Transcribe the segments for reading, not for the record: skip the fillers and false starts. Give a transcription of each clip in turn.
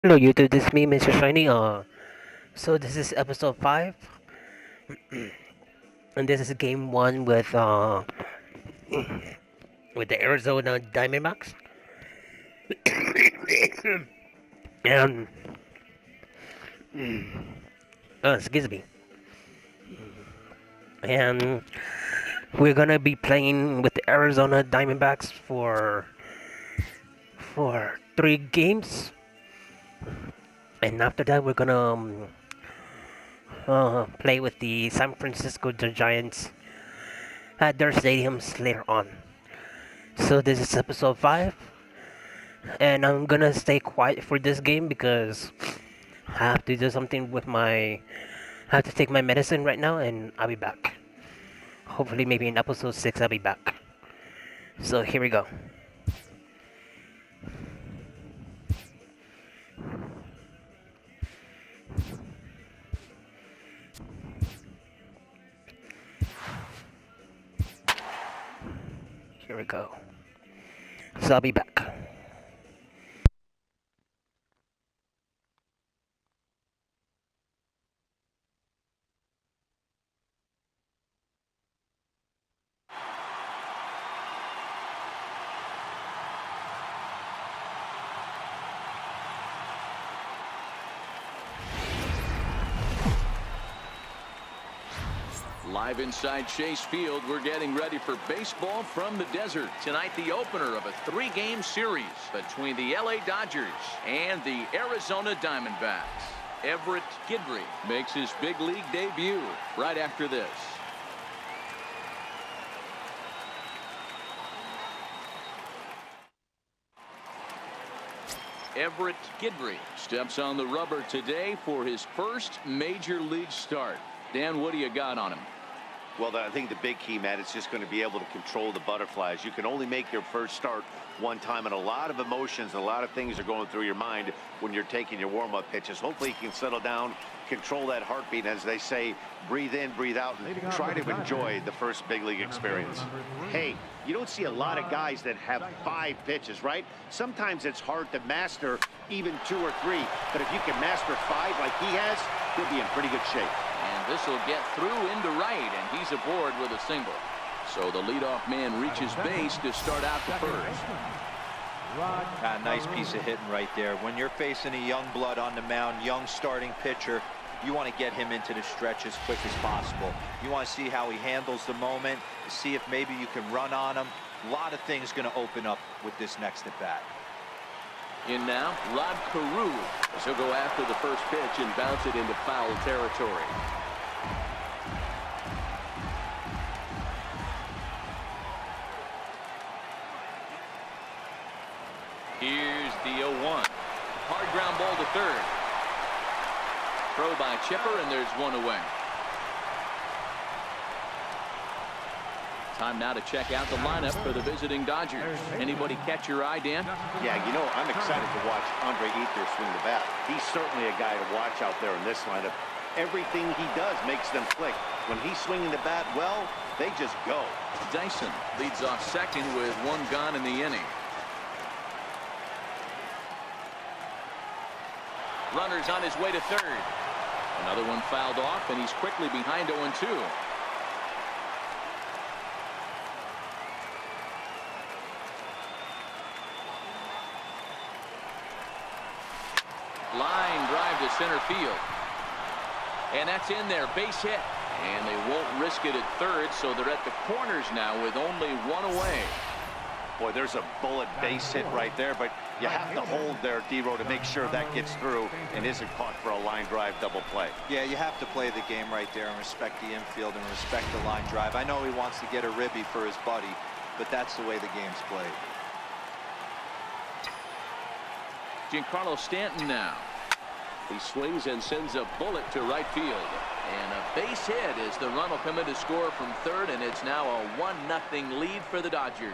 Hello YouTube, this is me, Mr. Shiny. So this is episode 5, and this is game 1 with the Arizona Diamondbacks. and excuse me. And we're gonna be playing with the Arizona Diamondbacks for 3 games, and after that we're gonna play with the San Francisco Giants at their stadiums later on. So this is episode 5, and I'm gonna stay quiet for this game because I have to do something with my. I have to take my medicine right now, and I'll be back. Hopefully, maybe in episode 6, I'll be back. So here we go. Here we go. So I'll be back. Live inside Chase Field, we're getting ready for baseball from the desert. Tonight, the opener of a 3-game series between the LA Dodgers and the Arizona Diamondbacks. Everett Gidry makes his big league debut right after this. Everett Gidry steps on the rubber today for his first major league start. Dan, what do you got on him? Well, I think the big key, Matt, is just going to be able to control the butterflies. You can only make your first start one time, and a lot of emotions, a lot of things are going through your mind when you're taking your warm-up pitches. Hopefully you can settle down, control that heartbeat, as they say, breathe in, breathe out, and try to enjoy the first big league experience. Hey, you don't see a lot of guys that have 5 pitches, right? Sometimes it's hard to master even 2 or 3, but if you can master 5 like he has, he'll be in pretty good shape. And this will get through into right, and he's aboard with a single. So the leadoff man reaches base to start out the first. A nice piece of hitting right there. When you're facing a young blood on the mound, young starting pitcher, you want to get him into the stretch as quick as possible. You want to see how he handles the moment, see if maybe you can run on him. A lot of things going to open up with this next at bat. In now, Rod Carew. He'll go after the first pitch and bounce it into foul territory. Here's the 0-1. Hard ground ball to third. Throw by Chipper, and there's one away. Time now to check out the lineup for the visiting Dodgers. Anybody catch your eye, Dan? Yeah, you know, I'm excited to watch Andre Ether swing the bat. He's certainly a guy to watch out there in this lineup. Everything he does makes them click. When he's swinging the bat well, they just go. Dyson leads off second with 1 gone in the inning. Runner's on his way to third. Another one fouled off, and he's quickly behind 0-2. Line drive to center field. And that's in there, base hit. And they won't risk it at third, so they're at the corners now with only 1 away. Boy, there's a bullet base hit right there, but you have to hold there, D-Row, to make sure that gets through and isn't caught for a line drive double play. Yeah, you have to play the game right there and respect the infield and respect the line drive. I know he wants to get a ribby for his buddy, but that's the way the game's played. Giancarlo Stanton now. He swings and sends a bullet to right field. And a base hit as the run will come in to score from third, and it's now a 1-0 lead for the Dodgers.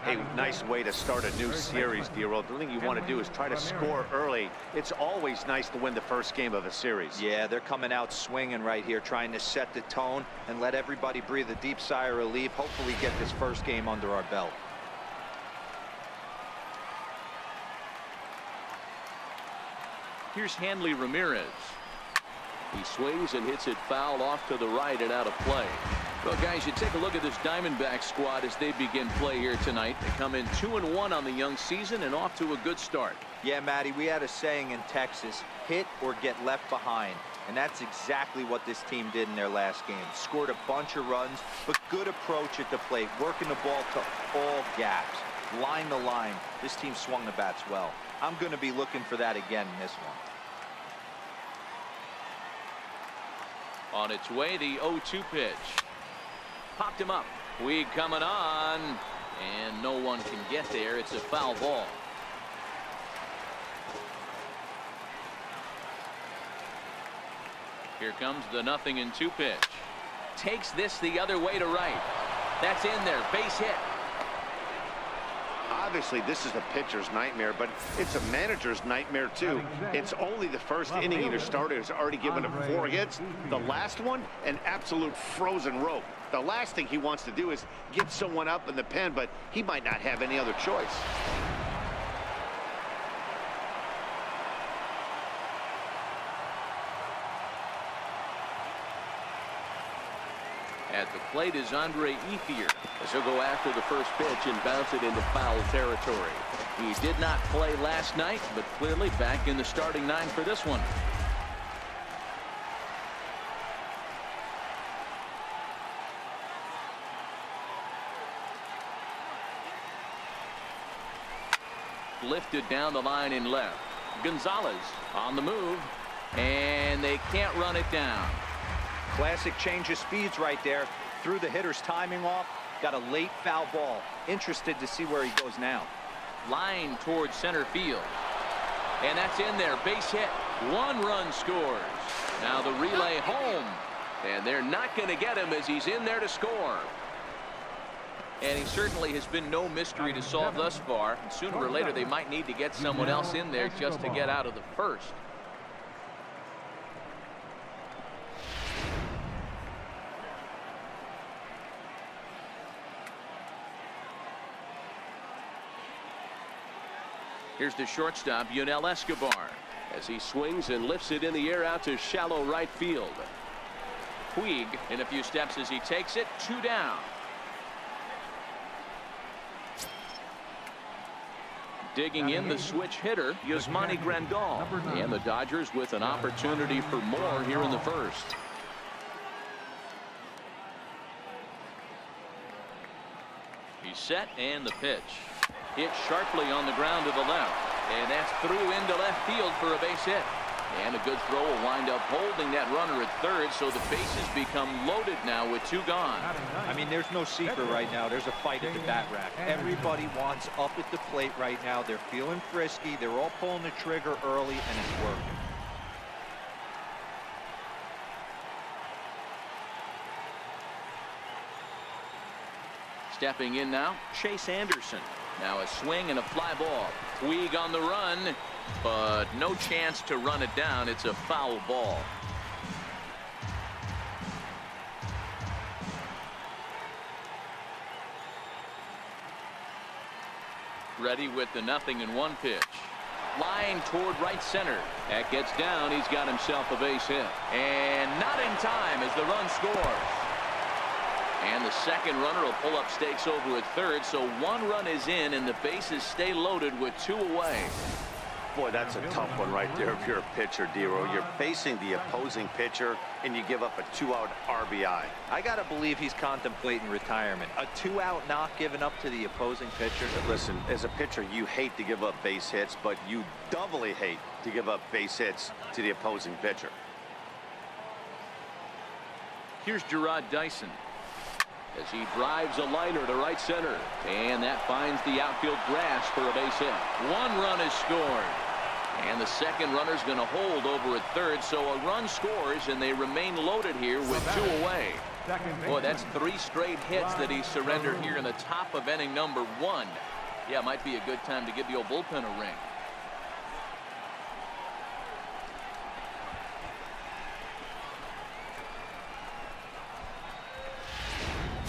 Hey, nice way to start a new series, D-Row. The thing you want to do is try to score early. It's always nice to win the first game of a series. Yeah, they're coming out swinging right here, trying to set the tone and let everybody breathe a deep sigh of relief. Hopefully get this first game under our belt. Here's Hanley Ramirez. He swings and hits it foul off to the right and out of play. Well, guys, you take a look at this Diamondback squad as they begin play here tonight. They come in 2-1 on the young season and off to a good start. Yeah, Matty, we had a saying in Texas, hit or get left behind. And that's exactly what this team did in their last game. Scored a bunch of runs, but good approach at the plate, working the ball to all gaps. Line to line, this team swung the bats well. I'm going to be looking for that again in this one. On its way, the 0-2 pitch. Popped him up. Puig coming on, and no one can get there. It's a foul ball. Here comes the 0-2 pitch. Takes this the other way to right. That's in there. Base hit. Obviously, this is a pitcher's nightmare, but it's a manager's nightmare, too. It's only the first inning your starter has already given him 4 hits. The last one, an absolute frozen rope. The last thing he wants to do is get someone up in the pen, but he might not have any other choice. At the plate is Andre Ethier, as he'll go after the first pitch and bounce it into foul territory. He did not play last night, but clearly back in the starting 9 for this one. Lifted down the line in left. Gonzalez on the move, and they can't run it down. Classic change of speeds right there. Threw the hitter's timing off. Got a late foul ball. Interested to see where he goes now. Line towards center field. And that's in there. Base hit. 1 run scores. Now the relay home. And they're not going to get him as he's in there to score. And he certainly has been no mystery to solve thus far. And sooner or later they might need to get someone else in there just to get out of the first. Here's the shortstop, Yunel Escobar, as he swings and lifts it in the air out to shallow right field. Puig in a few steps as he takes it. 2 down. Digging in the switch hitter, Yasmani Grandal. And the Dodgers with an opportunity for more here in the first. He's set, and the pitch. Hit sharply on the ground to the left. And that's through into left field for a base hit. And a good throw will wind up holding that runner at third, so the bases become loaded now with 2 gone. I mean, there's no secret right now. There's a fight at the bat rack. Everybody wants up at the plate right now. They're feeling frisky. They're all pulling the trigger early, and it's working. Stepping in now, Chase Anderson. Now a swing and a fly ball. Puig on the run, but no chance to run it down. It's a foul ball. Ready with the 0-1 pitch. Line toward right center. That gets down. He's got himself a base hit. And not in time as the run scores. And the second runner will pull up stakes over at third, so 1 run is in, and the bases stay loaded with 2 away. Boy, that's a tough one right there if you're a pitcher, Dero. You're facing the opposing pitcher, and you give up a 2-out RBI. I got to believe he's contemplating retirement. A 2-out knock given up to the opposing pitcher. Listen, as a pitcher, you hate to give up base hits, but you doubly hate to give up base hits to the opposing pitcher. Here's Gerard Dyson, as he drives a liner to right center, and that finds the outfield grass for a base hit. 1 run is scored, and the second runner's going to hold over at third, so a run scores, and they remain loaded here with 2 away. Boy, that's 3 straight hits that he surrendered here in the top of inning number 1. Yeah, it might be a good time to give the old bullpen a ring.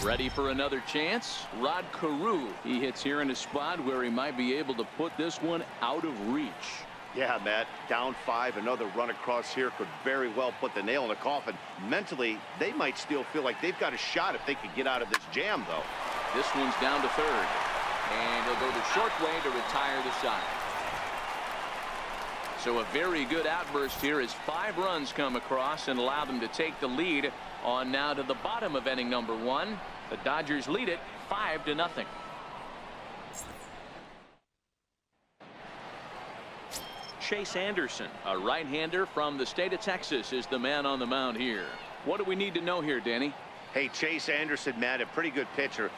Ready for another chance. Rod Carew. He hits here in a spot where he might be able to put this one out of reach. Yeah, Matt, down 5, another run across here could very well put the nail in the coffin. Mentally, they might still feel like they've got a shot if they could get out of this jam, though. This one's down to third. And he'll go the short way to retire the side. So a very good outburst here as 5 runs come across and allow them to take the lead on now to the bottom of inning number 1. The Dodgers lead it 5-0. Chase Anderson, a right-hander from the state of Texas, is the man on the mound here. What do we need to know here, Danny? Hey, Chase Anderson, Matt, a pretty good pitcher.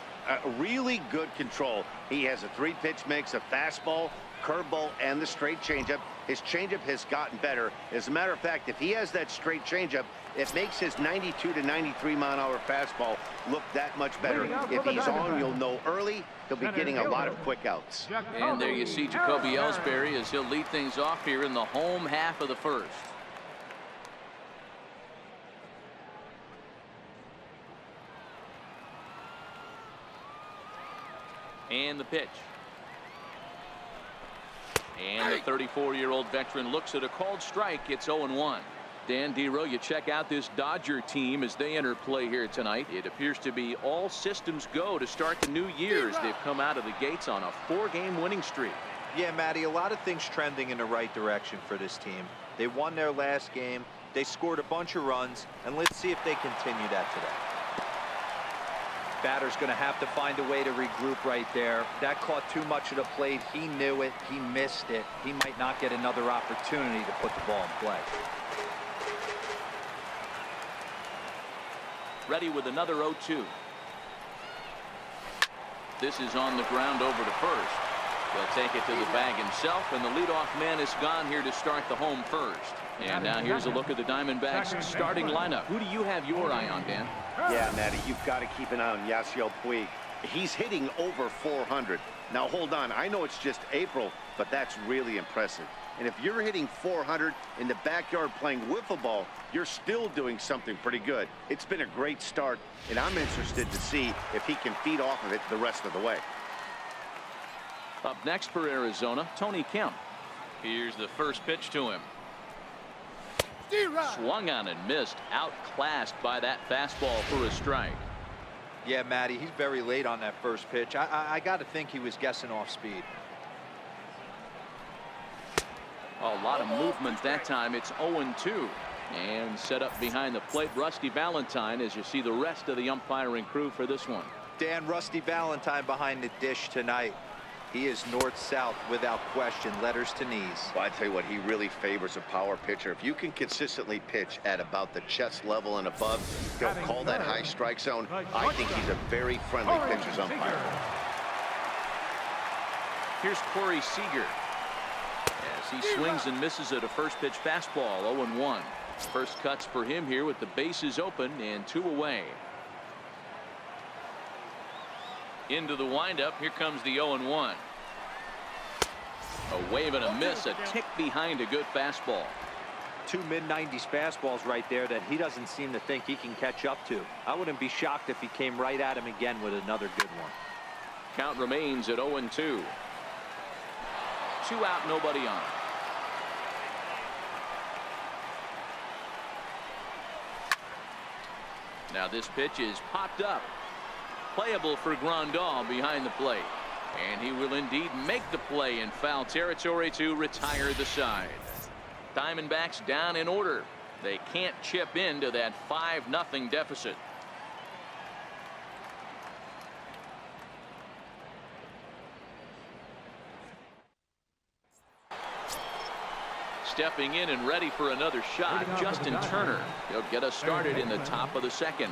Really good control. He has a 3-pitch mix, a fastball, curveball, and the straight changeup. His changeup has gotten better. As a matter of fact, if he has that straight changeup, it makes his 92 to 93 mile-an-hour fastball look that much better. If he's on, you'll know early. He'll be getting a lot of quick outs. And there you see Jacoby Ellsbury as he'll lead things off here in the home half of the first. And the pitch. And the 34-year-old veteran looks at a called strike. It's 0-1. Dan Dero, you check out this Dodger team as they enter play here tonight. It appears to be all systems go to start the new year as they've come out of the gates on a 4-game winning streak. Yeah, Matty, a lot of things trending in the right direction for this team. They won their last game. They scored a bunch of runs, and let's see if they continue that today. Batter's going to have to find a way to regroup right there. That caught too much of the plate. He knew it. He missed it. He might not get another opportunity to put the ball in play. Ready with another 0-2. This is on the ground over to first. He'll take it to the bag himself, and the leadoff man is gone here to start the home first. And now here's a look at the Diamondbacks starting lineup. Who do you have your eye on, Dan? Yeah, Matty, you've got to keep an eye on Yasiel Puig. He's hitting over 400. Now, hold on. I know it's just April, but that's really impressive. And if you're hitting 400 in the backyard playing wiffle ball, you're still doing something pretty good. It's been a great start, and I'm interested to see if he can feed off of it the rest of the way. Up next for Arizona, Tony Kemp. Here's the first pitch to him. Swung on and missed, outclassed by that fastball for a strike. Yeah, Matty, he's very late on that first pitch. I got to think he was guessing off speed. A lot of movement that time. It's 0-2. And set up behind the plate, Rusty Valentine, as you see the rest of the umpiring crew for this one. Dan, Rusty Valentine behind the dish tonight. He is north-south without question, letters to knees. Well, I tell you what, he really favors a power pitcher. If you can consistently pitch at about the chest level and above, he'll call that high strike zone. I think he's a very friendly pitcher's umpire. Here's Corey Seager as he swings and misses at a first pitch fastball. 0-1. First cuts for him here with the bases open and 2 away. Into the windup. Here comes the 0-1. A wave and a miss, a tick behind a good fastball. 2 mid-90s fastballs right there that he doesn't seem to think he can catch up to. I wouldn't be shocked if he came right at him again with another good one. Count remains at 0-2. 2 out, nobody on. Now this pitch is popped up. Playable for Grandal behind the plate. And he will indeed make the play in foul territory to retire the side. Diamondbacks down in order. They can't chip into that 5-0 deficit. Stepping in and ready for another shot, Justin Turner. He'll get us started in the top of the second.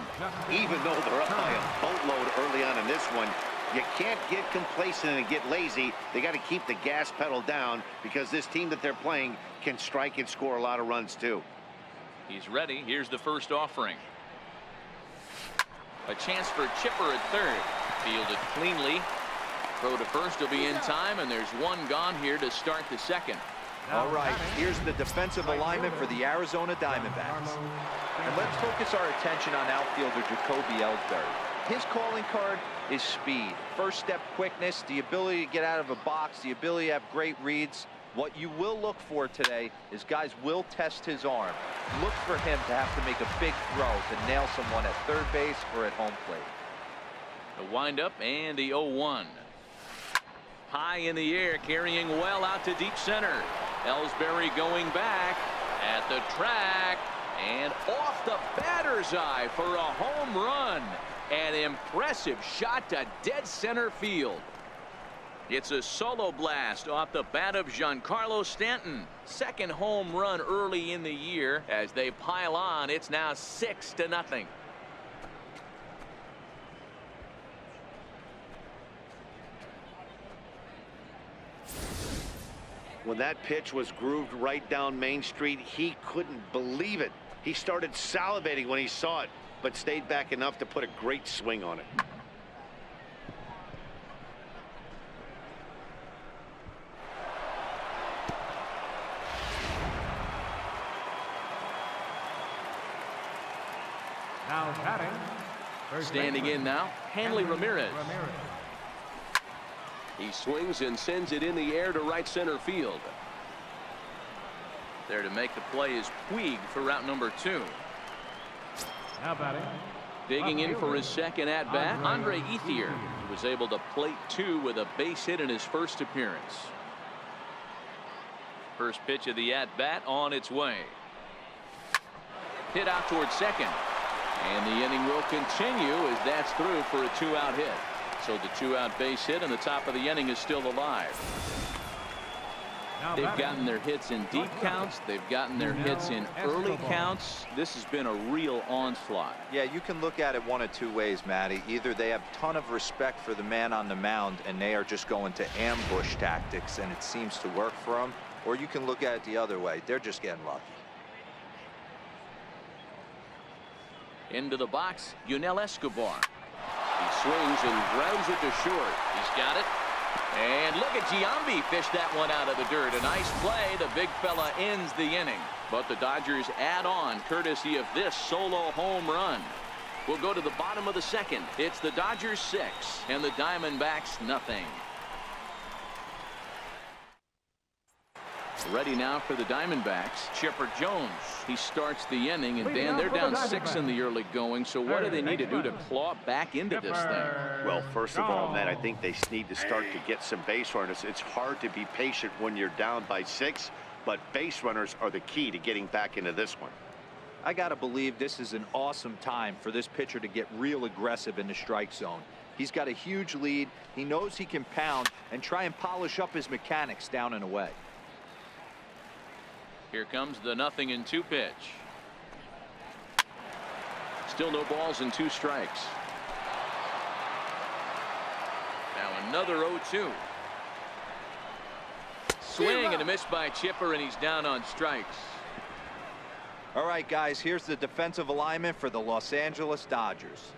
Even though they're up by a boatload early on in this one, you can't get complacent and get lazy. They got to keep the gas pedal down because this team that they're playing can strike and score a lot of runs too. He's ready. Here's the first offering. A chance for Chipper at third. Fielded cleanly. Throw to first will be in time, and there's one gone here to start the second. All right, here's the defensive alignment for the Arizona Diamondbacks. And let's focus our attention on outfielder Jacoby Ellsbury. His calling card is speed, first step quickness, the ability to get out of a box, the ability to have great reads. What you will look for today is guys will test his arm. Look for him to have to make a big throw to nail someone at third base or at home plate. The windup and the 0-1. High in the air, carrying well out to deep center. Ellsbury going back at the track and off the batter's eye for a home run. An impressive shot to dead center field. It's a solo blast off the bat of Giancarlo Stanton. Second home run early in the year. As they pile on, it's now 6-0. When that pitch was grooved right down Main Street, he couldn't believe it. He started salivating when he saw it, but stayed back enough to put a great swing on it. Now batting. Standing in now, Hanley Ramirez. He swings and sends it in the air to right center field. There to make the play is Puig for route number 2. Now batting. Digging in for his second at bat, Andre Ethier. He was able to plate 2 with a base hit in his first appearance. First pitch of the at bat on its way. Hit out towards second. And the inning will continue as that's through for a 2-out hit. So the 2-out base hit and the top of the inning is still alive. They've gotten their hits in deep counts. They've gotten their hits in early counts. This has been a real onslaught. Yeah, you can look at it one of two ways, Matty. Either they have a ton of respect for the man on the mound and they are just going to ambush tactics and it seems to work for them, or you can look at it the other way. They're just getting lucky. Into the box, Yunel Escobar. He swings and grounds it to short. He's got it. And look at Giambi fish that one out of the dirt. A nice play. The big fella ends the inning. But the Dodgers add on courtesy of this solo home run. We'll go to the bottom of the second. It's the Dodgers 6 and the Diamondbacks nothing. Ready now for the Diamondbacks, Chipper Jones. He starts the inning, and Dan, they're down 6 in the early going, so what do they need to do to claw back into this thing? Well, first of all, Matt, I think they need to start to get some base runners. It's hard to be patient when you're down by 6, but base runners are the key to getting back into this one. I gotta believe this is an awesome time for this pitcher to get real aggressive in the strike zone. He's got a huge lead. He knows he can pound and try and polish up his mechanics down and away. Here comes the 0-2 pitch. Still no balls and 2 strikes. Now another 0-2. Swing and a miss by Chipper, and he's down on strikes. All right, guys, here's the defensive alignment for the Los Angeles Dodgers.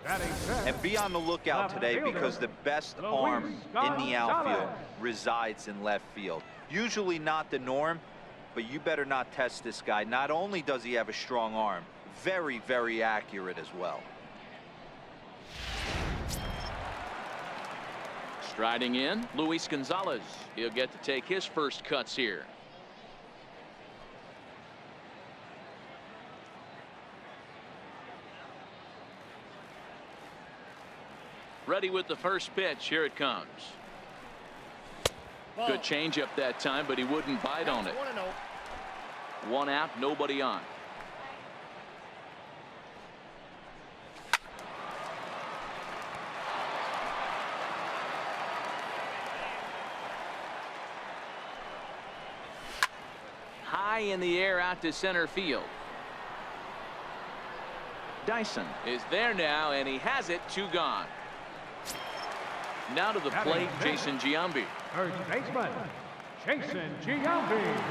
And be on the lookout today because the best arm in the outfield resides in left field. Usually not the norm, but you better not test this guy. Not only does he have a strong arm, very, very accurate as well. Striding in, Luis Gonzalez. He'll get to take his first cuts here. Ready with the first pitch. Here it comes. Good changeup that time, but he wouldn't bite on it. 1 out, nobody on. High in the air out to center field. Dyson is there now, and he has it. 2 gone. Now to the plate, Jason Giambi. First baseman, Jason Giambi.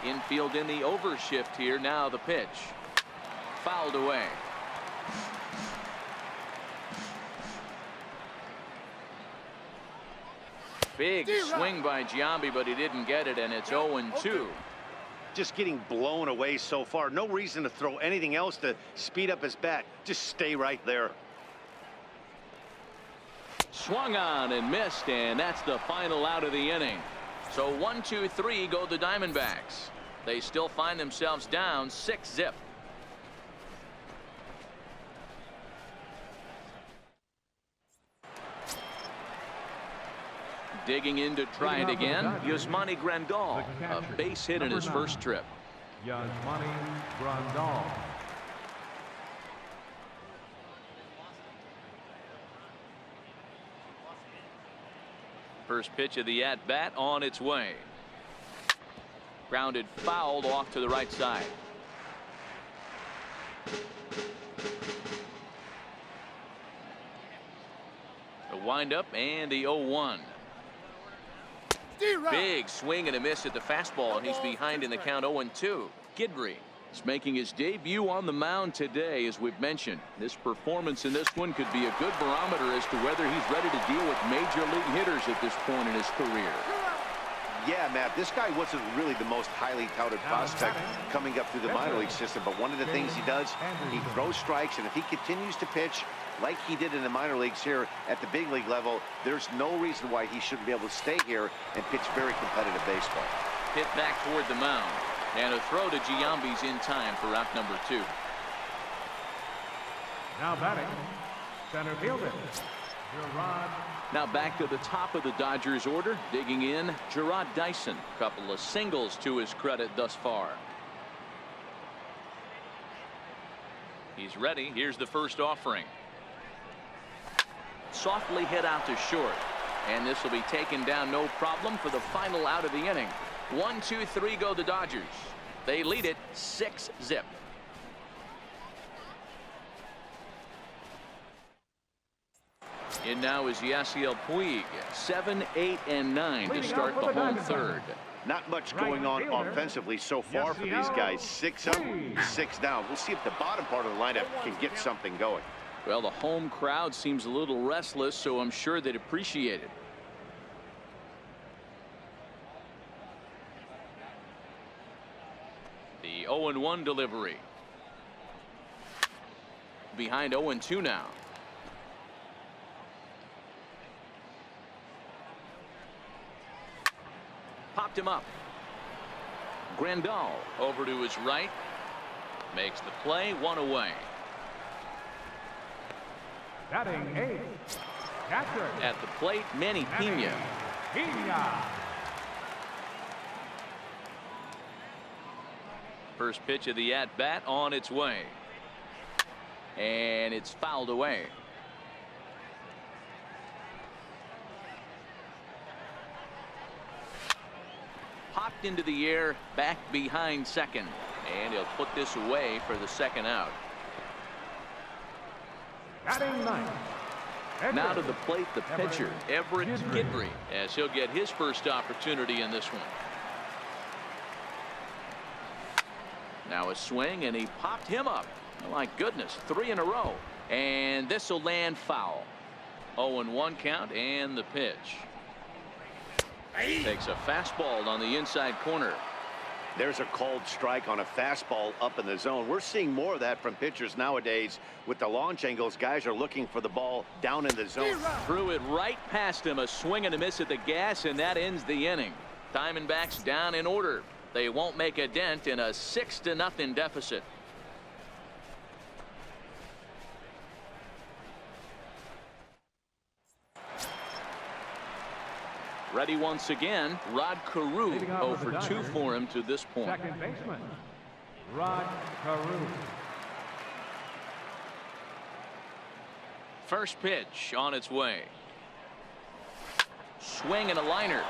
Infield in the overshift here. Now the pitch. Fouled away. Big swing by Giambi, but he didn't get it, and it's 0-2. Just getting blown away so far. No reason to throw anything else to speed up his bat. Just stay right there. Swung on and missed, and that's the final out of the inning. So 1, 2, 3 go the Diamondbacks. They still find themselves down 6-zip. Digging in to try it again, Yasmani Grandal, a base hit in his first trip. Yasmani Grandal. First pitch of the at-bat on its way. Grounded fouled off to the right side. The windup and the 0-1. Big swing and a miss at the fastball, and he's behind in the count 0-2. Guidry is making his debut on the mound today. As we've mentioned, this performance in this one could be a good barometer as to whether he's ready to deal with major league hitters at this point in his career. Yeah, Matt, this guy wasn't really the most highly touted prospect coming up through the minor league system, but one of the things he does, he throws strikes, and if he continues to pitch like he did in the minor leagues here at the big league level, there's no reason why he shouldn't be able to stay here and pitch very competitive baseball. Hit back toward the mound, and a throw to Giambi's in time for out number 2. Now batting, center fielder, Gerard. Now back to the top of the Dodgers order, digging in, Gerard Dyson. Couple of singles to his credit thus far. He's ready. Here's the first offering. Softly hit out to short, and this will be taken down no problem for the final out of the inning. 1, 2, 3 go the Dodgers. They lead it 6-zip. In now is Yasiel Puig, 7, 8, and 9 to start the home third. Not much going on offensively so far for these guys. 6 up, 6 down. We'll see if the bottom part of the lineup can get something going. Well, the home crowd seems a little restless, so I'm sure they'd appreciate it. The 0-1 delivery. Behind 0-2 now. Popped him up. Grandal over to his right. Makes the play, 1 away. Batting 8, catcher. At the plate, Manny Pena. Pena. First pitch of the at-bat on its way. And it's fouled away. Popped into the air, back behind second. And he'll put this away for the second out. Batting 9. Now to the plate, the pitcher, Everett Guidry, as he'll get his first opportunity in this one. Now a swing, and he popped him up. Oh, my goodness, 3 in a row. And this will land foul. 0-1 count, and the pitch. Takes a fastball on the inside corner. There's a called strike on a fastball up in the zone. We're seeing more of that from pitchers nowadays. With the launch angles, guys are looking for the ball down in the zone. Threw it right past him, a swing and a miss at the gas, and that ends the inning. Diamondbacks down in order. They won't make a dent in a 6-0 deficit. Ready once again, Rod Carew, 0 for 2 for him to this point. Second baseman, Rod Carew. First pitch on its way. Swing and a liner.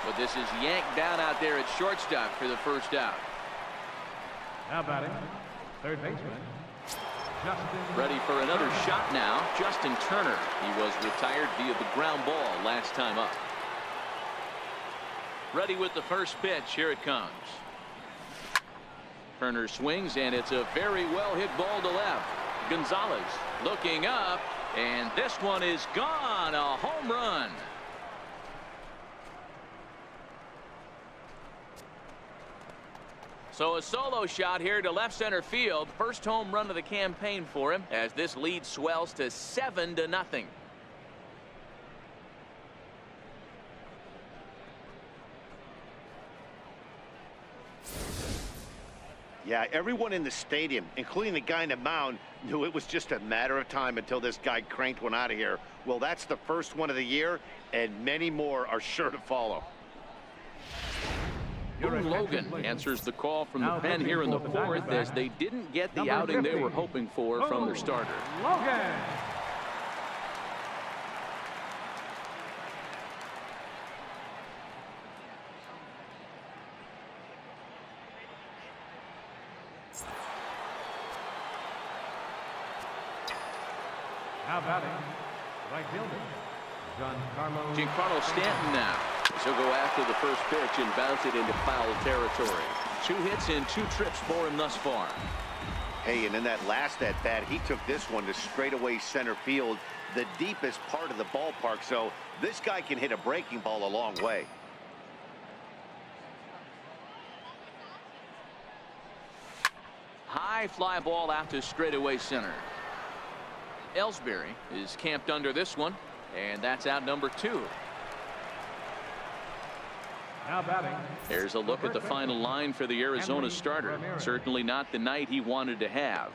But this is yanked down out there at shortstop for the first out. Now batting, third baseman, Justin. Ready for another shot now, Justin Turner. He was retired via the ground ball last time up. Ready with the first pitch. Here it comes. Turner swings, and it's a very well hit ball to left. Gonzalez looking up, and this one is gone. A home run. So a solo shot here to left center field. First home run of the campaign for him as this lead swells to 7-0. Yeah, everyone in the stadium, including the guy in the mound, knew it was just a matter of time until this guy cranked one out of here. Well, that's the first one of the year, and many more are sure to follow. Boone Logan answers the call from the pen here in the fourth as they didn't get the outing they were hoping for from their starter. Logan. Now batting, right fielder, Giancarlo Stanton now. He'll go after the first pitch and bounce it into foul territory. 2 hits and 2 trips for him thus far. Hey, and in that last at-bat, he took this one to straightaway center field, the deepest part of the ballpark, so this guy can hit a breaking ball a long way. High fly ball out to straightaway center. Ellsbury is camped under this one, and that's out number 2. now batting. There's a look at the final line for the Arizona starter. Certainly not the night he wanted to have.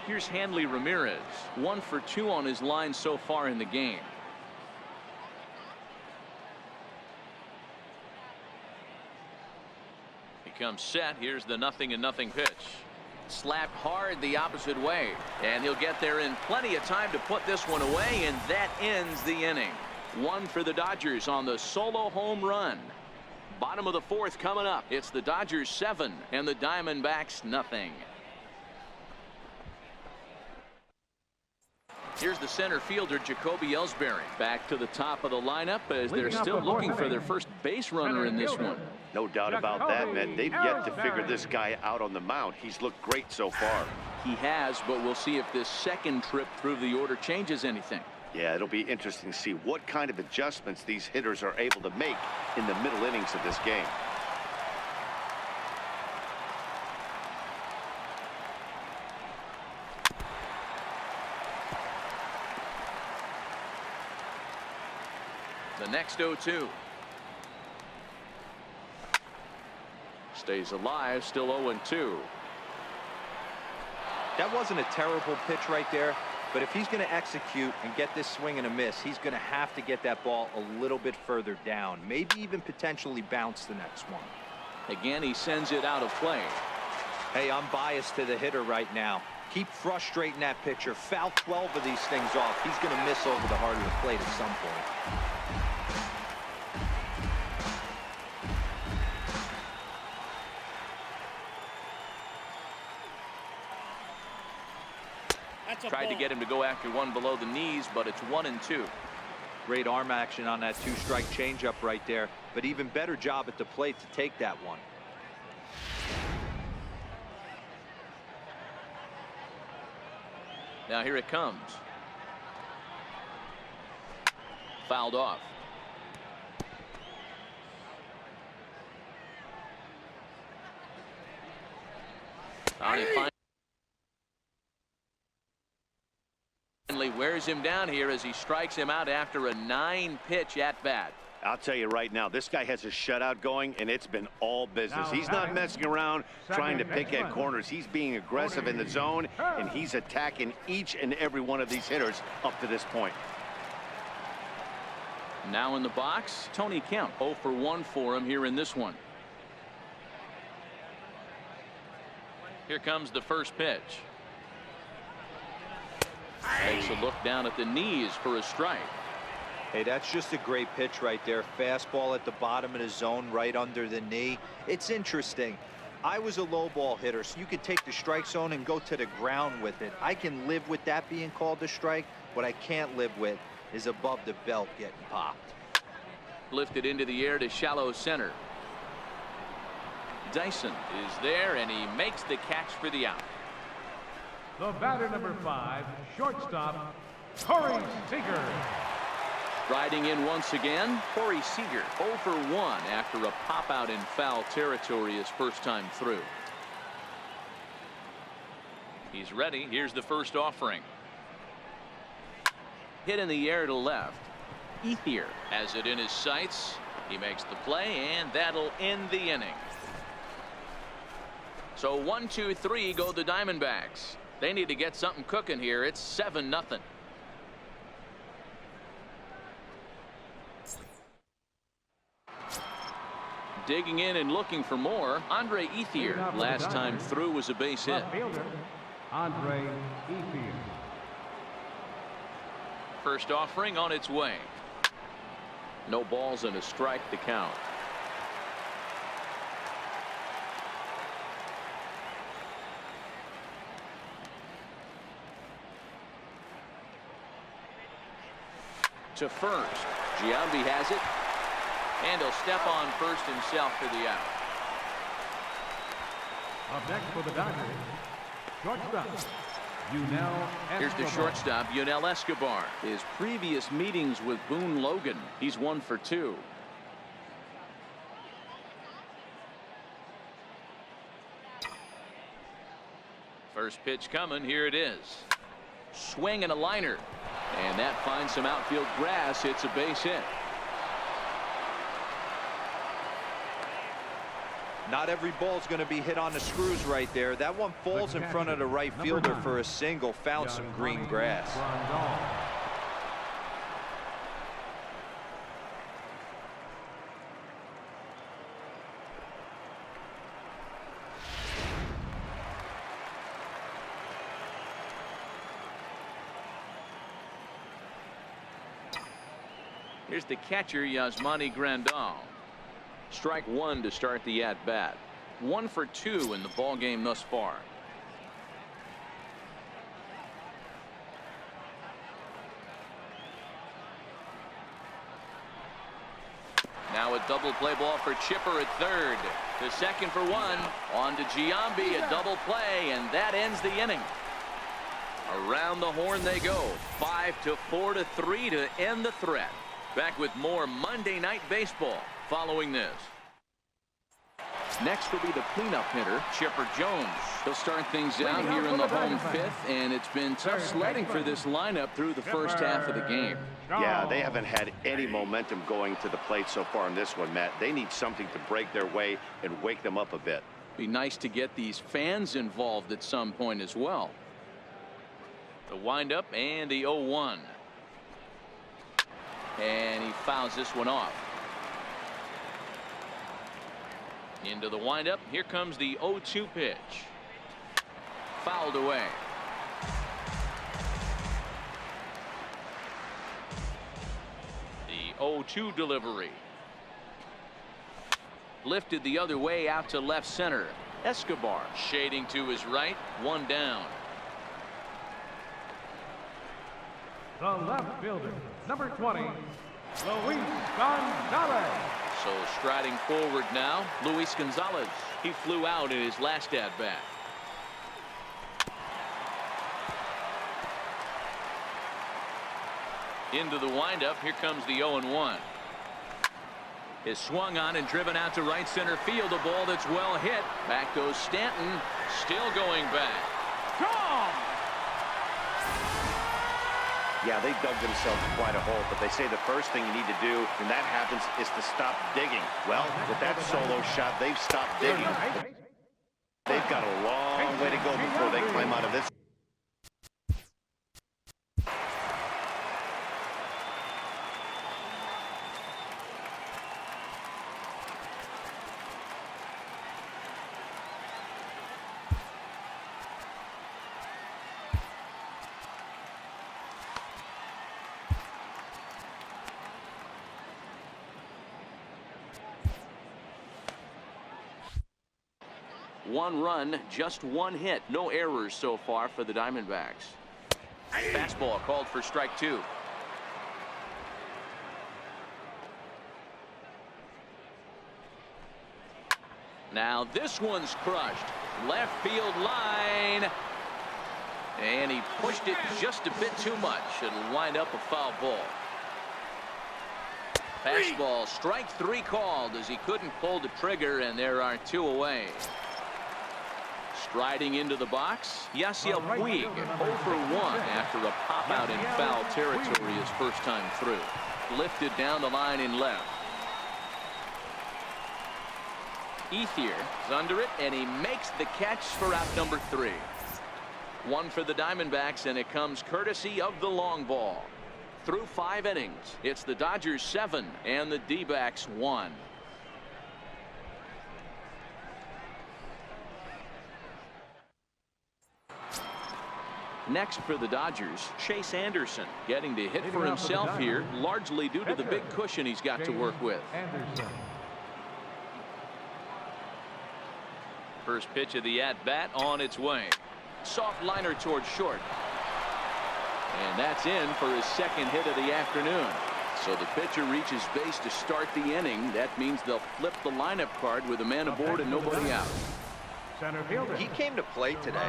Here's Hanley Ramirez, 1 for 2 on his line so far in the game. He comes set. Here's the 0-0 pitch. Slapped hard the opposite way, and he'll get there in plenty of time to put this one away, and that ends the inning. 1 for the Dodgers on the solo home run. Bottom of the 4th coming up. It's the Dodgers 7 and the Diamondbacks nothing. Here's the center fielder, Jacoby Ellsbury, back to the top of the lineup as they're still looking for their first base runner in this one. No doubt about that, man. They've yet to figure this guy out on the mound. He's looked great so far. He has, but we'll see if this second trip through the order changes anything. Yeah, it'll be interesting to see what kind of adjustments these hitters are able to make in the middle innings of this game. The next 0-2. Stays alive, still 0-2. That wasn't a terrible pitch right there, but if he's going to execute and get this swing and a miss, he's going to have to get that ball a little bit further down, maybe even potentially bounce the next one. Again, he sends it out of play. Hey, I'm biased to the hitter right now. Keep frustrating that pitcher. Foul 12 of these things off. He's going to miss over the heart of the plate at some point. Tried to get him to go after one below the knees, but it's 1-2. Great arm action on that 2-strike changeup right there, but even better job at the plate to take that one. Now here it comes. Fouled off. Finally wears him down here as he strikes him out after a 9-pitch at bat. I'll tell you right now, this guy has a shutout going, and it's been all business. He's not messing around trying to pick at corners. He's being aggressive in the zone, and he's attacking each and every one of these hitters up to this point. Now in the box, Tony Kemp. 0 for 1 for him here in this one. Here comes the first pitch. Takes a look down at the knees for a strike. Hey, that's just a great pitch right there. Fastball at the bottom of the zone, right under the knee. It's interesting. I was a low ball hitter, so you could take the strike zone and go to the ground with it. I can live with that being called a strike. What I can't live with is above the belt getting popped. Lifted into the air to shallow center. Dyson is there, and he makes the catch for the out. The batter, number 5, shortstop, Corey Seager. Riding in once again, Corey Seager, 0 for 1 after a pop out in foul territory his first time through. He's ready. Here's the first offering. Hit in the air to left. Ethier has it in his sights. He makes the play, and that'll end the inning. So 1-2-3 go the Diamondbacks. They need to get something cooking here. It's 7-0. Digging in and looking for more, Andre Ethier. Last time through was a base hit. Andre Ethier. First offering on its way. No balls and a strike to count. To first. Giambi has it. And he'll step on first himself for the out. Up next for the Dodgers, shortstop, Yunel Escobar. Here's the shortstop, Yunel Escobar. His previous meetings with Boone Logan, he's 1 for 2. First pitch coming. Here it is. Swing and a liner. And that finds some outfield grass. It's a base hit. Not every ball's going to be hit on the screws right there. That one falls in front of the right fielder for a single. Found some green grass. Here's the catcher, Yasmani Grandal. Strike one to start the at-bat. 1 for 2 in the ball game thus far. Now a double play ball for Chipper at third. To second for 1. On to Giambi, a double play, and that ends the inning. Around the horn they go. 5-4-3 to end the threat. Back with more Monday Night Baseball following this. Next will be the cleanup hitter, Chipper Jones. He'll start things out here in the home fifth, and it's been tough sledding for this lineup through the first half of the game. Yeah, they haven't had any momentum going to the plate so far in this one, Matt. They need something to break their way and wake them up a bit. Be nice to get these fans involved at some point as well. The windup and the 0-1. And he fouls this one off. Into the windup. Here comes the 0-2 pitch. Fouled away. The 0-2 delivery. Lifted the other way out to left center. Escobar shading to his right. 1 down. The left fielder, number 20, Luis Gonzalez. So striding forward now, Luis Gonzalez. He flew out in his last at-bat. Into the windup. Here comes the 0-1. Is swung on and driven out to right center field. A ball that's well hit. Back goes Stanton. Still going back. Gone! Yeah, they dug themselves quite a hole, but they say the first thing you need to do when that happens is to stop digging. Well, with that solo shot, they've stopped digging. They've got a long way to go before they climb out of this. 1 run, just 1 hit. No errors so far for the Diamondbacks. Fastball called for strike 2. Now this one's crushed. Left field line. And he pushed it just a bit too much. It'll wind up a foul ball. Fastball, strike 3 called as he couldn't pull the trigger, and there are 2 away. Riding into the box, Yasiel Puig, 0 for 1 after a pop-out in foul territory his first time through. Lifted down the line in left. Ethier is under it, and he makes the catch for out number 3. 1 for the Diamondbacks, and it comes courtesy of the long ball. Through 5 innings, it's the Dodgers 7 and the D-backs 1. Next for the Dodgers, Chase Anderson getting to hit for himself here, largely due to the big cushion he's got to work with. First pitch of the at-bat on its way. Soft liner towards short. And that's in for his second hit of the afternoon. So the pitcher reaches base to start the inning. That means they'll flip the lineup card with a man aboard and nobody out. He came to play today.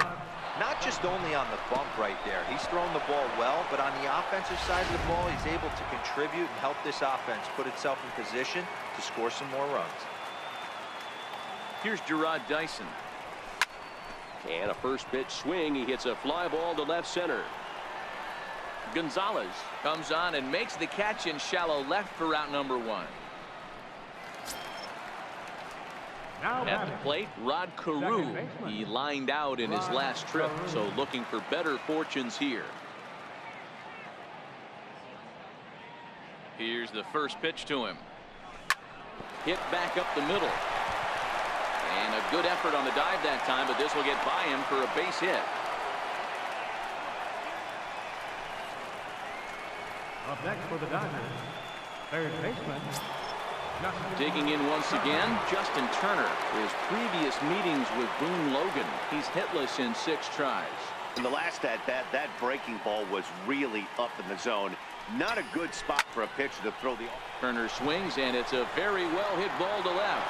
Not just only on the bump right there. He's thrown the ball well, but on the offensive side of the ball, he's able to contribute and help this offense put itself in position to score some more runs. Here's Gerard Dyson. And a first pitch swing. He hits a fly ball to left center. Gonzalez comes on and makes the catch in shallow left for out number 1. At the plate, Rod Carew. He lined out in his last trip, so looking for better fortunes here. Here's the first pitch to him. Hit back up the middle. And a good effort on the dive that time, but this will get by him for a base hit. Up next for the Dodgers, third baseman. Digging in once again, Justin Turner. His previous meetings with Boone Logan, he's hitless in 6 tries. In the last at-bat, that breaking ball was really up in the zone. Not a good spot for a pitcher to throw the... Turner swings, and it's a very well-hit ball to left.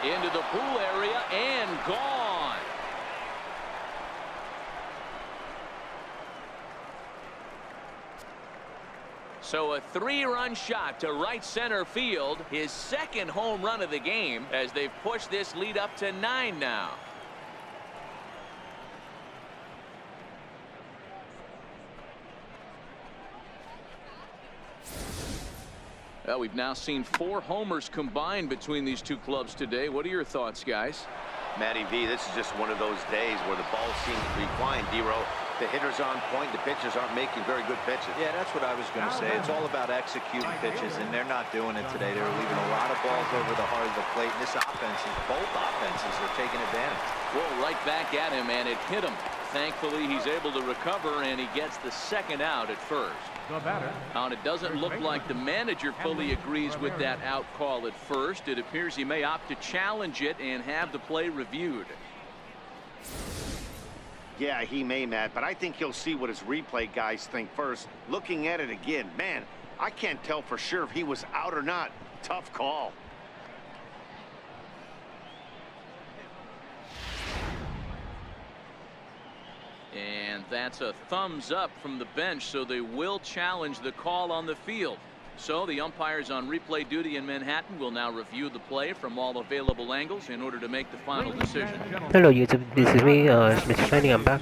Into the pool area, and gone. So a 3-run shot to right center field, his second home run of the game, as they've pushed this lead up to 9 now. Well, we've now seen 4 homers combined between these two clubs today. What are your thoughts, guys? Matty V, this is just one of those days where the ball seems to be flying, D-Row. The hitter's on point. The pitchers aren't making very good pitches. Yeah, that's what I was going to say. It's all about executing pitches, and they're not doing it today. They're leaving a lot of balls over the heart of the plate. And this offense, both offenses are taking advantage. Well, right back at him, and it hit him. Thankfully, he's able to recover, and he gets the second out at first. And it doesn't look like the manager fully agrees with that out call at first. It appears he may opt to challenge it and have the play reviewed. Yeah, he may, Matt, but I think he'll see what his replay guys think first. Looking at it again, man, I can't tell for sure if he was out or not. Tough call. And that's a thumbs up from the bench, so they will challenge the call on the field. So the umpires on replay duty in Manhattan will now review the play from all available angles in order to make the final decision. Hello YouTube, this is me, it's Mr. Shiny, I'm back.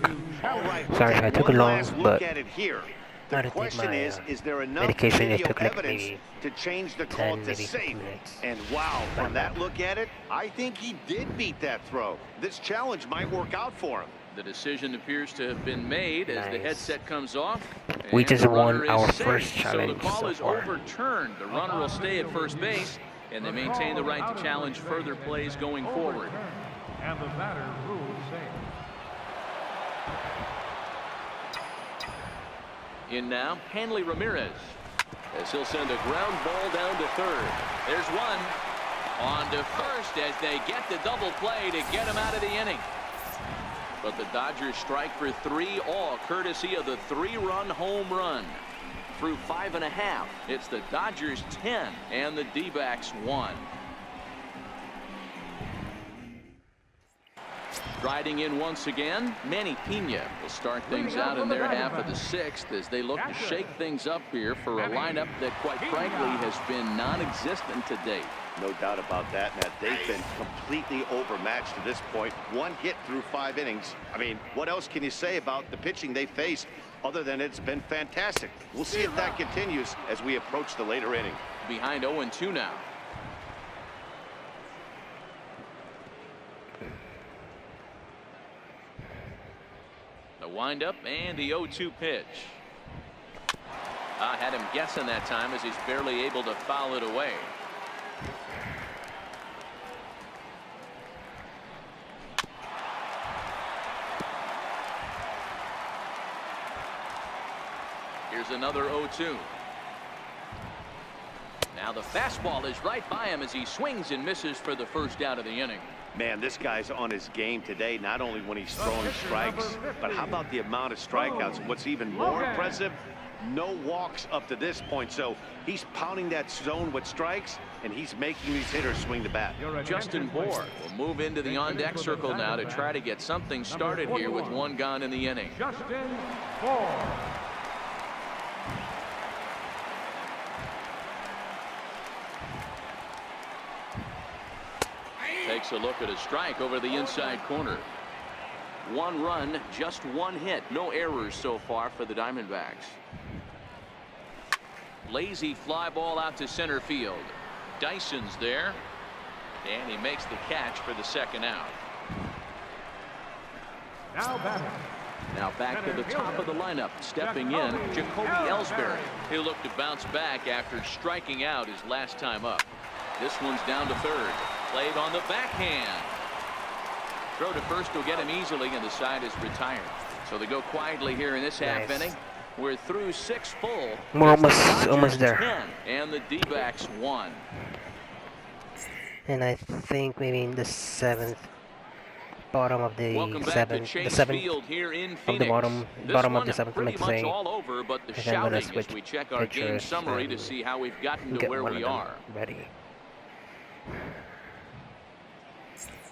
Sorry I took a long, but I had to take my medication. It took like maybe to change the call 10, to maybe safe. 15 minutes. And wow, from that look at it, I think he did beat that throw. This challenge might work out for him. The decision appears to have been made as the headset comes off. We just won our safe. first challenge So the call is far. overturned. The runner will stay at first base, and they maintain the right to challenge further plays going forward. And the batter ruled safe. In now, Hanley Ramirez, as he'll send a ground ball down to third. There's one. On to first as they get the double play to get him out of the inning. But the Dodgers strike for 3, all courtesy of the 3-run home run. Through 5.5, it's the Dodgers 10 and the D-backs 1. Riding in once again, Manny Pena will start things out in their half of the 6th as they look to shake things up here for a lineup that, quite frankly, has been non-existent to date. No doubt about that, Matt. They've been completely overmatched to this point. One hit through 5 innings. I mean, what else can you say about the pitching they faced other than it's been fantastic? We'll see if that continues as we approach the later inning. Behind 0-2 now. The windup and the 0-2 pitch. I had him guessing that time as he's barely able to foul it away. Here's another 0-2. Now the fastball is right by him as he swings and misses for the first out of the inning. Man, this guy's on his game today, not only when he's throwing strikes, but how about the amount of strikeouts? What's even more impressive, no walks up to this point. So he's pounding that zone with strikes, and he's making these hitters swing the bat. Justin Bohr will move into the on-deck circle now to try to get something started here with 1 gone in the inning. Justin Bohr. Takes a look at a strike over the inside corner. 1 run, just 1 hit. No errors so far for the Diamondbacks. Lazy fly ball out to center field. Dyson's there, and he makes the catch for the 2nd out. Now back to the top of the lineup. Stepping in, Jacoby Ellsbury. He'll look to bounce back after striking out his last time up. This one's down to 3rd. Played on the backhand. Throw to first will get him easily, and the side is retired. So they go quietly here in this half inning. We're through 6 full. We're almost there. 10, and the D-backs 1. And I think maybe in the 7th, bottom of the Welcome back to Chase Field here in Phoenix. of the bottom of the 7th, pretty let's much say. all over, but the And then I'm gonna shouting as switch we check our game pictures summary to and see how we've gotten to get where one we of them are. ready.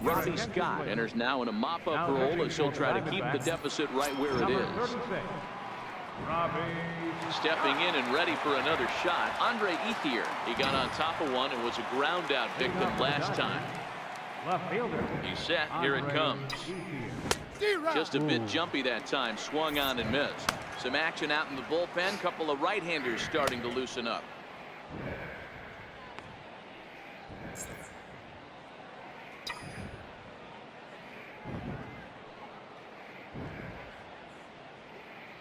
Robbie Scott enters now in a mop-up role as he'll try to keep the deficit right where it is. Stepping in and ready for another shot, Andre Ethier. He got on top of one and was a ground out victim last time. He's set. Here it comes. Just a bit jumpy that time. Swung on and missed. Some action out in the bullpen. Couple of right-handers starting to loosen up.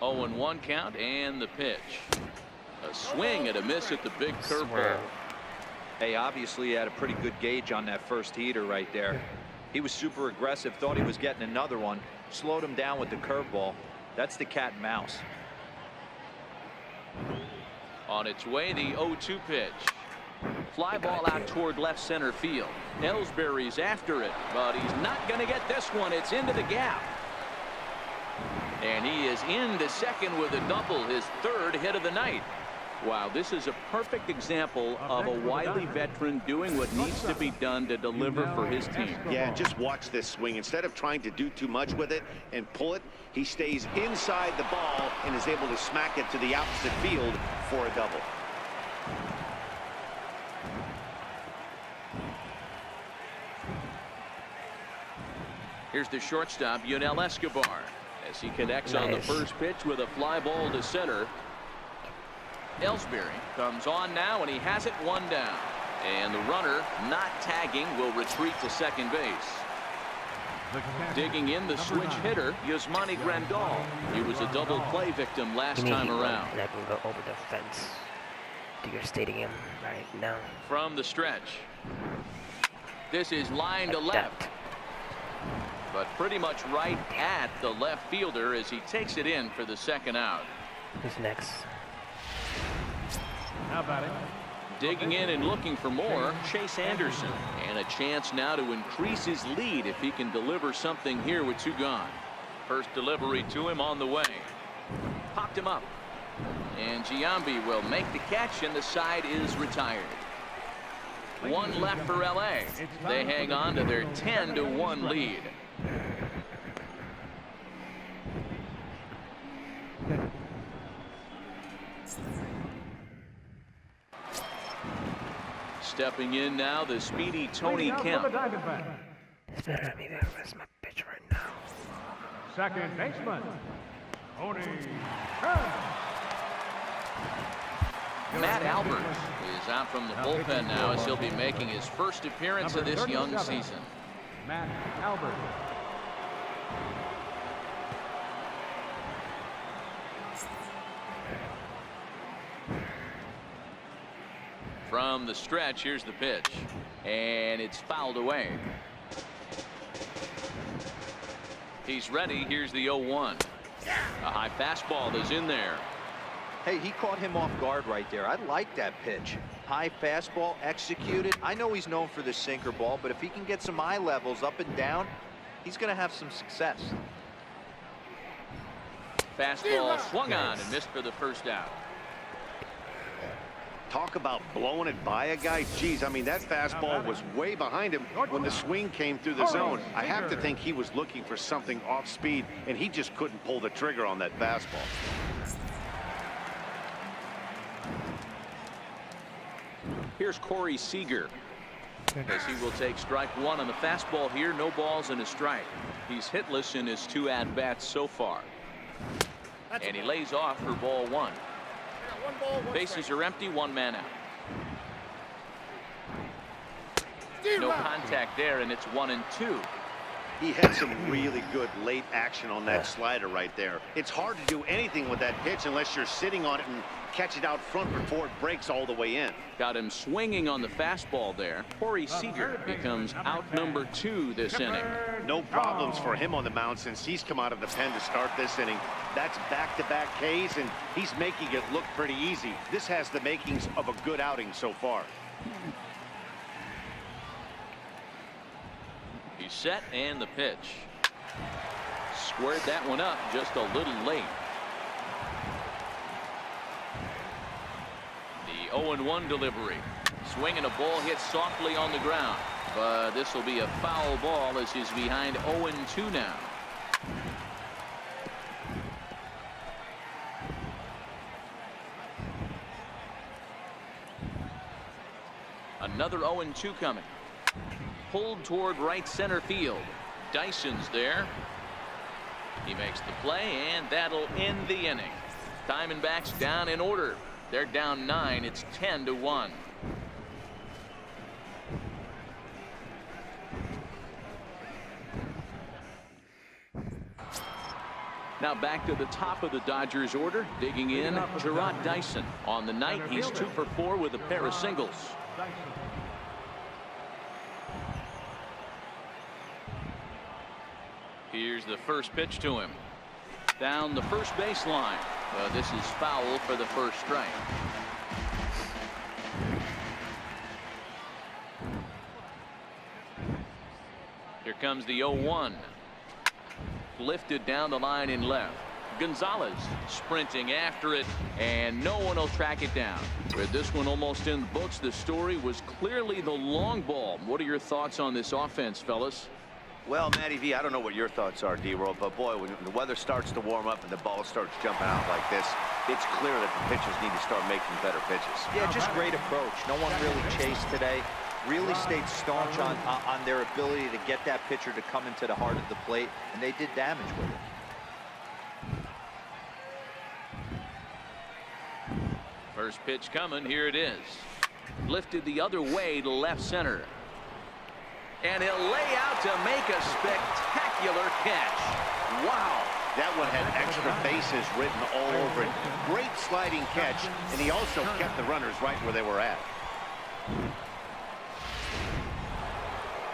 Oh, and 1 count, and the pitch. A swing and a miss at the big curveball. Hey, obviously he had a pretty good gauge on that first heater right there. He was super aggressive, thought he was getting another one, slowed him down with the curveball. That's the cat and mouse. On its way, the 0-2 pitch. Fly ball out toward left center field. Ellsbury's after it, but he's not going to get this one. It's into the gap. And he is into second with a double, his 3rd hit of the night. Wow, this is a perfect example of a wily veteran doing what needs to be done to deliver for his team. Yeah, just watch this swing. Instead of trying to do too much with it and pull it, he stays inside the ball and is able to smack it to the opposite field for a double. Here's the shortstop, Yunel Escobar, as he connects on the first pitch with a fly ball to center. Ellsbury comes on now, and he has it 1 down. And the runner, not tagging, will retreat to second base. Digging in, the switch hitter, Yasmani Grandal. He was a double play victim last time around. And I can go over the fence to your stadium right now. From the stretch. This is line to left. But pretty much right at the left fielder as he takes it in for the 2nd out. Who's next? How about it? Digging in and looking for more, Chase Anderson. And a chance now to increase his lead if he can deliver something here with 2 gone. First delivery to him on the way. Popped him up. And Giambi will make the catch, and the side is retired. 1 left for LA. They hang on to their 10-1 lead. Stepping in now, the speedy Tony Leading Kemp. out for the Diamondback. It's better me to rest my pitch right now. Second baseman, Tony Kemp. Matt Albert is out from the bullpen now as he'll be making his first appearance of this young season. Matt Albert. From the stretch, here's the pitch. And it's fouled away. He's ready. Here's the 0-1. A high fastball is in there. Hey, he caught him off guard right there. I like that pitch. High fastball executed. I know he's known for the sinker ball, but if he can get some eye levels up and down, he's going to have some success. Fastball swung on and missed for the first out. Talk about blowing it by a guy. Geez, I mean, that fastball was way behind him when the swing came through the zone. I have to think he was looking for something off speed, and he just couldn't pull the trigger on that fastball. Here's Corey Seager as he will take strike one on the fastball here. No balls and a strike. He's hitless in his 2 at-bats so far. And he lays off for ball 1. Bases are empty, 1 man out. No contact there, and it's 1-2. He had some really good late action on that slider right there. It's hard to do anything with that pitch unless you're sitting on it and catch it out front before it breaks all the way in. Got him swinging on the fastball there. Corey Seager becomes out number 2 this inning. No problems for him on the mound since he's come out of the pen to start this inning. That's back-to-back Ks, and he's making it look pretty easy. This has the makings of a good outing so far. He's set, and the pitch. Squared that one up just a little late. The 0-1 delivery. Swinging a ball hit softly on the ground. But this will be a foul ball as he's behind 0-2 now. Another 0-2 coming. Pulled toward right center field. Dyson's there. He makes the play, and that'll end the inning. Diamondbacks down in order. They're down 9. It's 10-1. Now back to the top of the Dodgers order. Digging in, Jarrod Dyson. On the night, he's 2 for 4 with a pair of singles. Here's the first pitch to him. Down the first baseline. This is foul for the first strike. Here comes the 0-1. Lifted down the line in left. Gonzalez sprinting after it, and no one will track it down. With this one almost in the books, the story was clearly the long ball. What are your thoughts on this offense, fellas? Well, Matty V, I don't know what your thoughts are, D-Roll, but boy, when the weather starts to warm up and the ball starts jumping out like this, it's clear that the pitchers need to start making better pitches. Yeah, just great approach. No one really chased today. Really stayed staunch on their ability to get that pitcher to come into the heart of the plate, and they did damage with it. First pitch coming. Here it is. Lifted the other way to left center. And he'll lay out to make a spectacular catch. Wow. That one had extra bases written all over it. Great sliding catch, and he also kept the runners right where they were at.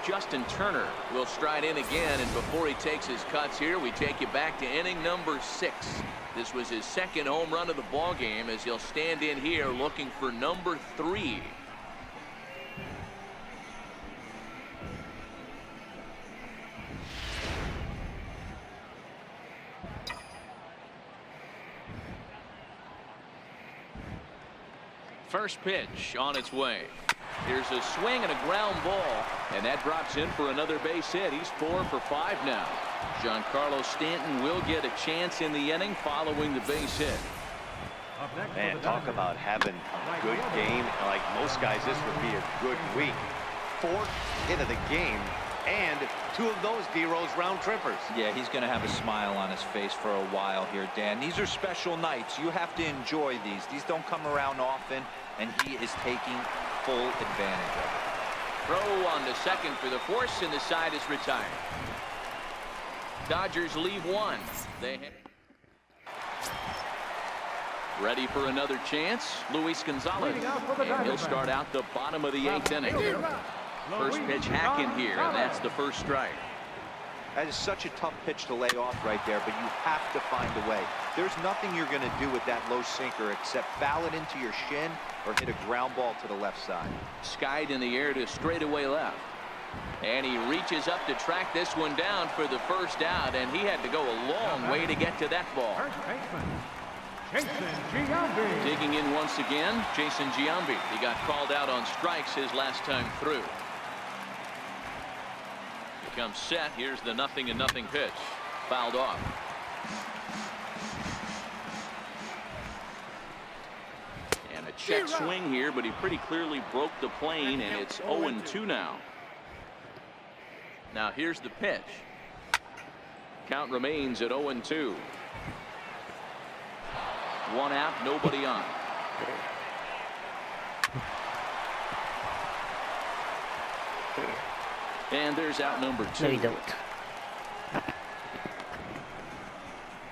Justin Turner will stride in again, and before he takes his cuts here, we take you back to inning number 6. This was his second home run of the ball game as he'll stand in here looking for number 3. First pitch on its way. Here's a swing and a ground ball, and that drops in for another base hit. He's 4 for 5 now. Giancarlo Stanton will get a chance in the inning following the base hit. Up next for Man, the talk Dodgers, about having a good game. Like most guys, this would be a good week. 4th hit of the game, and 2 of those D-Rose round trippers. Yeah, he's going to have a smile on his face for a while here, Dan. These are special nights. You have to enjoy these. These don't come around often, and he is taking full advantage of it. Throw on to second for the force, and the side is retired. Dodgers leave 1. They ready for another chance. Luis Gonzalez, and he'll start out the bottom of the 8th inning. First pitch hack in here, and that's the first strike. That is such a tough pitch to lay off right there, but you have to find a way. There's nothing you're going to do with that low sinker except foul it into your shin or hit a ground ball to the left side. Skied in the air to straightaway left. And he reaches up to track this one down for the first out, and he had to go a long way to get to that ball. first baseman, Jason Giambi. Digging in once again, Jason Giambi. He got called out on strikes his last time through. He comes set. Here's the 0-0 pitch. Fouled off. And a check swing here, but he pretty clearly broke the plane, and it's 0-2 now. Now here's the pitch. Count remains at 0-2. 1 out, nobody on. And there's out number 2. No, you don't.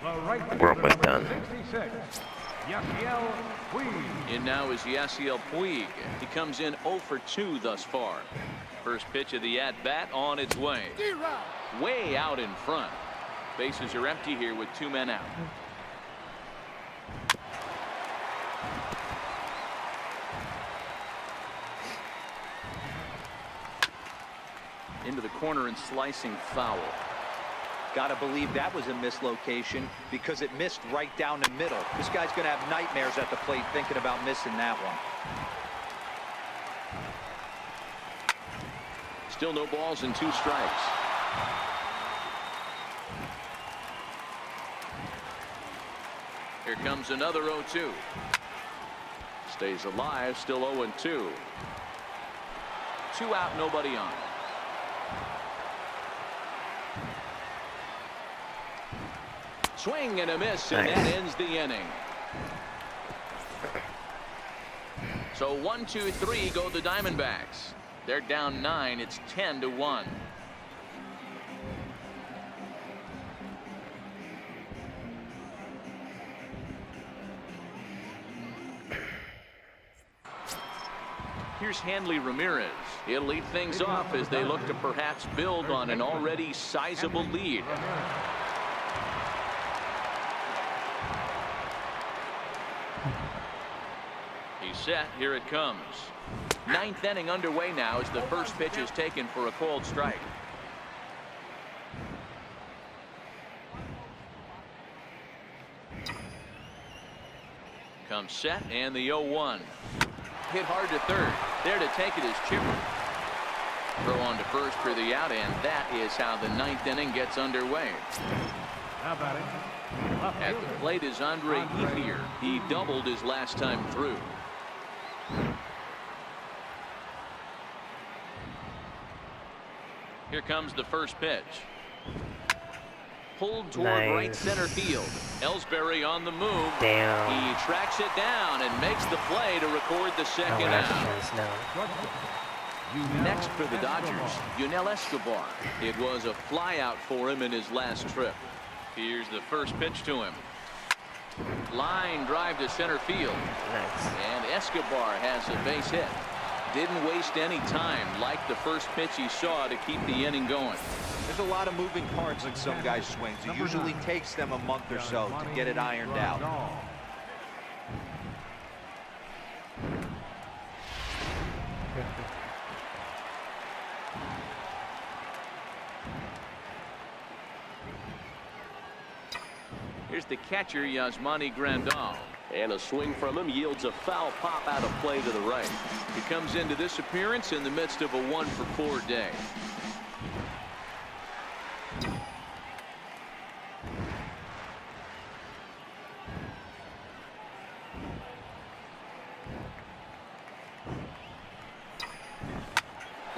The right We're fielder, almost done. 66, Yasiel Puig. And now is Yasiel Puig. He comes in 0 for 2 thus far. First pitch of the at-bat on its way. Way out in front. Bases are empty here with 2 men out. Into the corner and slicing foul. Gotta believe that was a mislocation because it missed right down the middle. This guy's gonna have nightmares at the plate thinking about missing that one. Still no balls and 2 strikes. Here comes another 0-2. Stays alive, still 0-2. 2 out, nobody on. Swing and a miss, and that ends the inning. So 1, 2, 3 go the Diamondbacks. They're down 9. It's 10-1. Here's Hanley Ramirez. He'll lead things off as they look to perhaps build on an already sizable lead. He's set. Here it comes. 9th inning underway now as the first pitch is taken for a called strike. Comes set, and the 0-1. Hit hard to third. There to take it is Chipper. Throw on to first for the out, and that is how the 9th inning gets underway. Now batting, left At the fielder, plate is Andre Ethier. He doubled his last time through. Here comes the first pitch. Pulled toward right center field. Ellsbury on the move. Damn. He tracks it down and makes the play to record the second out. Next for the Dodgers, Yunel Escobar. It was a flyout for him in his last trip. Here's the first pitch to him. Line drive to center field. Nice. And Escobar has a base hit. Didn't waste any time like the first pitch he saw to keep the inning going. There's a lot of moving parts in some guys' swings. It usually takes them a month or so to get it ironed out. Here's the catcher, Yasmani Grandal. And a swing from him yields a foul pop out of play to the right. He comes into this appearance in the midst of a 1-for-4 day.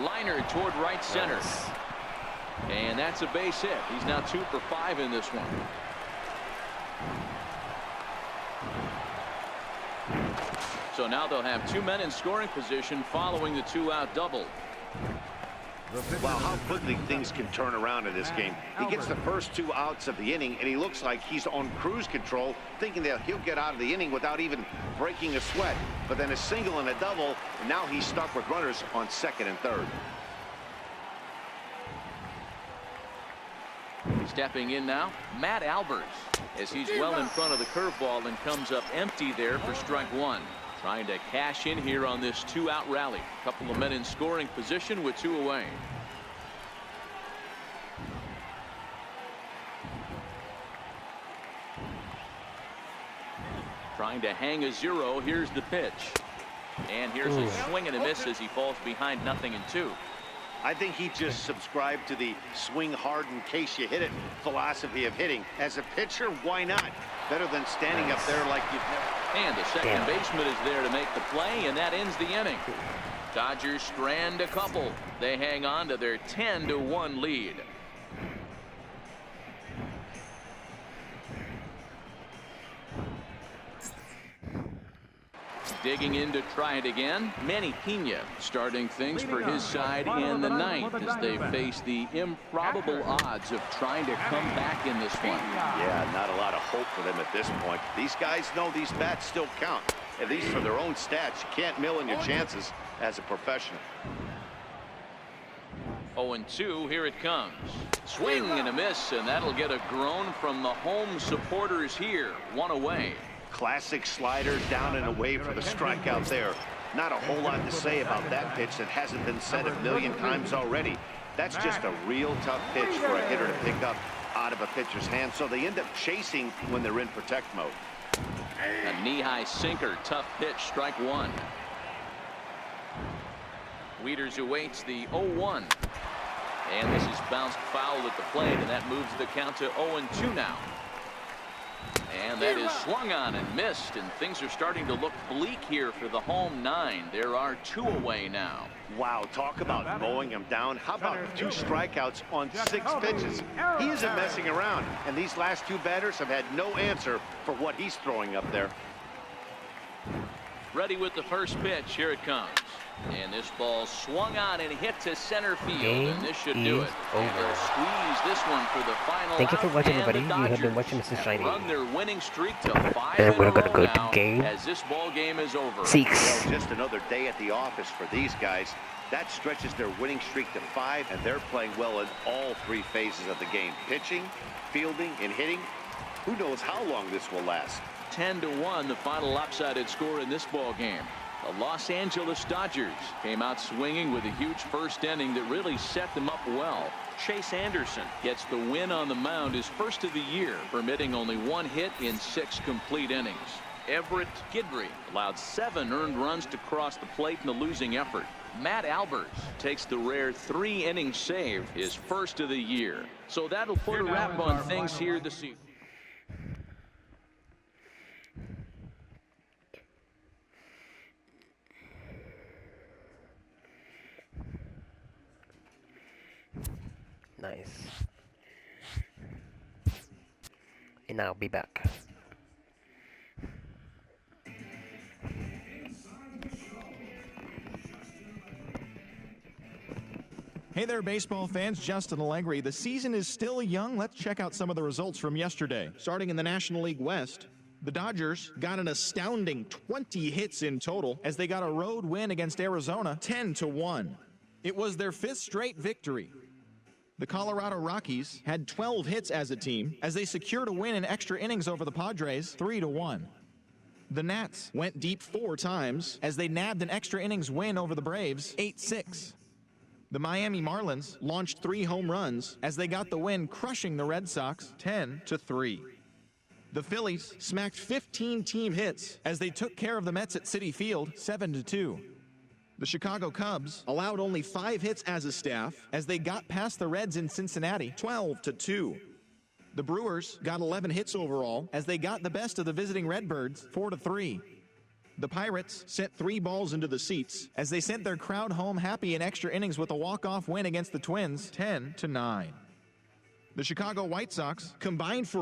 Liner toward right center. And that's a base hit. He's now 2 for 5 in this one. So now they'll have 2 men in scoring position following the 2-out double. Wow, how quickly things can turn around in this game. He gets the first 2 outs of the inning, and he looks like he's on cruise control, thinking that he'll get out of the inning without even breaking a sweat. But then a single and a double, and now he's stuck with runners on second and third. Stepping in now, Matt Albers, as he's well in front of the curveball and comes up empty there for strike 1. Trying to cash in here on this 2-out rally. A couple of men in scoring position with 2 away. Trying to hang a 0. Here's the pitch. And here's a swing and a miss as he falls behind 0-2. I think he just subscribed to the swing hard in case you hit it philosophy of hitting. As a pitcher, why not? Better than standing up there like you've never. And the second baseman is there to make the play, and that ends the inning. Dodgers strand a couple. They hang on to their 10-1 lead. Digging in to try it again, Manny Pena starting things for his side in the 9th as they face the improbable odds of trying to come back in this one. Yeah, not a lot of hope for them at this point. These guys know these bats still count, at least for their own stats. You can't mill in your chances as a professional. 0-2, here it comes. Swing and a miss, and that'll get a groan from the home supporters here. 1 away. Classic slider down and away for the strikeout there. Not a whole lot to say about that pitch that hasn't been said a million times already. That's just a real tough pitch for a hitter to pick up out of a pitcher's hand, so they end up chasing when they're in protect mode. A knee-high sinker, tough pitch, strike 1. Wieters awaits the 0-1. And this is bounced foul at the plate, and that moves the count to 0-2 now. And that is swung on and missed, and things are starting to look bleak here for the home 9. There are 2 away now. Wow, talk about mowing him down. How about 2 strikeouts on 6 pitches? He isn't messing around, and these last 2 batters have had no answer for what he's throwing up there. Ready with the first pitch. Here it comes. And this ball swung on and hit to center field. And this should do it. And they'll squeeze this one for the final. Thank you for out, watching, and everybody. the You have been Dodgers watching Mr. Shiny. run their winning streak to 5 And we're gonna go now to game as this ball game is over. 6. Well, just another day at the office for these guys. That stretches their winning streak to 5, and they're playing well in all 3 phases of the game. Pitching, fielding, and hitting. Who knows how long this will last. 10-1, the final lopsided score in this ball game. The Los Angeles Dodgers came out swinging with a huge first inning that really set them up well. Chase Anderson gets the win on the mound, his first of the year, permitting only 1 hit in 6 complete innings. Everett Gidry allowed 7 earned runs to cross the plate in the losing effort. Matt Albers takes the rare 3-inning save, his first of the year. So that'll put a wrap on things here this evening. Nice. And I'll be back. Hey there, baseball fans. Justin Allegri. The season is still young. Let's check out some of the results from yesterday. Starting in the National League West, the Dodgers got an astounding 20 hits in total as they got a road win against Arizona 10-1. It was their 5th straight victory. The Colorado Rockies had 12 hits as a team as they secured a win in extra innings over the Padres 3-1. The Nats went deep 4 times as they nabbed an extra innings win over the Braves 8-6. The Miami Marlins launched 3 home runs as they got the win, crushing the Red Sox 10-3. The Phillies smacked 15 team hits as they took care of the Mets at Citi Field 7-2. The Chicago Cubs allowed only 5 hits as a staff as they got past the Reds in Cincinnati 12-2. The Brewers got 11 hits overall as they got the best of the visiting Redbirds 4-3. The Pirates sent 3 balls into the seats as they sent their crowd home happy in extra innings with a walk-off win against the Twins, 10-9. The Chicago White Sox combined for